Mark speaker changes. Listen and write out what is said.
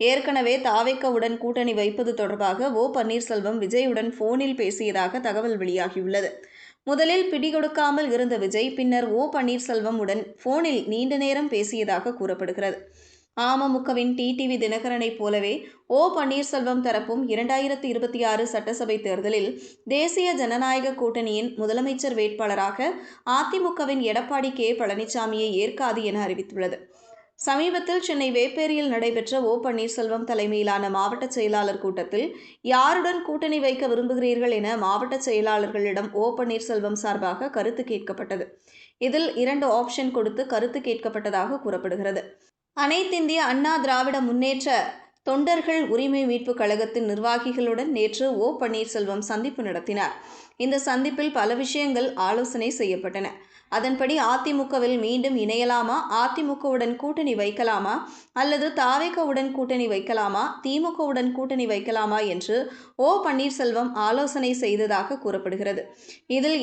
Speaker 1: ஏற்கனவே தாவேக்காவுடன் கூட்டணி வைப்பது தொடர்பாக ஓ பன்னீர்செல்வம் விஜயுடன் போனில் பேசியதாக தகவல் வெளியாகியுள்ளது. முதலில் பிடிகொடுக்காமல் இருந்த விஜய் பின்னர் ஓ பன்னீர்செல்வம் உடன் போனில் நீண்ட நேரம் பேசியதாக கூறப்படுகிறது. அமமுகவின் டிடிவி தினகரனைப் போலவே ஓ பன்னீர்செல்வம் தரப்பும் 2026 சட்டசபை தேர்தலில் தேசிய ஜனநாயக கூட்டணியின் முதலமைச்சர் வேட்பாளராக அதிமுகவின் எடப்பாடி கே. பழனிசாமியை ஏற்காது என அறிவித்துள்ளது. சமீபத்தில் சென்னை வேப்பேரியில் நடைபெற்ற ஓ பன்னீர்செல்வம் தலைமையிலான மாவட்ட செயலாளர் கூட்டத்தில் யாருடன் கூட்டணி வைக்க விரும்புகிறீர்கள் என மாவட்ட செயலாளர்களிடம் ஓ பன்னீர்செல்வம் சார்பாக கருத்து கேட்கப்பட்டது. இதில் 2 ஆப்ஷன் கொடுத்து கருத்து கேட்கப்பட்டதாக கூறப்படுகிறது. அனைத்திந்திய அண்ணா திராவிட முன்னேற்ற தொண்டர்கள் உரிமை மீட்பு கழகத்தின் நிர்வாகிகளுடன் நேற்று ஓ பன்னீர்செல்வம் சந்திப்பு நடத்தினார். இந்த சந்திப்பில் பல விஷயங்கள் ஆலோசனை செய்யப்பட்டன. அதன்படி அதிமுகவில் மீண்டும் இணையலாமா, அதிமுகவுடன் கூட்டணி வைக்கலாமா அல்லது தாவேகாவுடன் கூட்டணி வைக்கலாமா, திமுகவுடன் கூட்டணி வைக்கலாமா என்று ஓ பன்னீர்செல்வம் ஆலோசனை செய்ததாக கூறப்படுகிறது. இதில்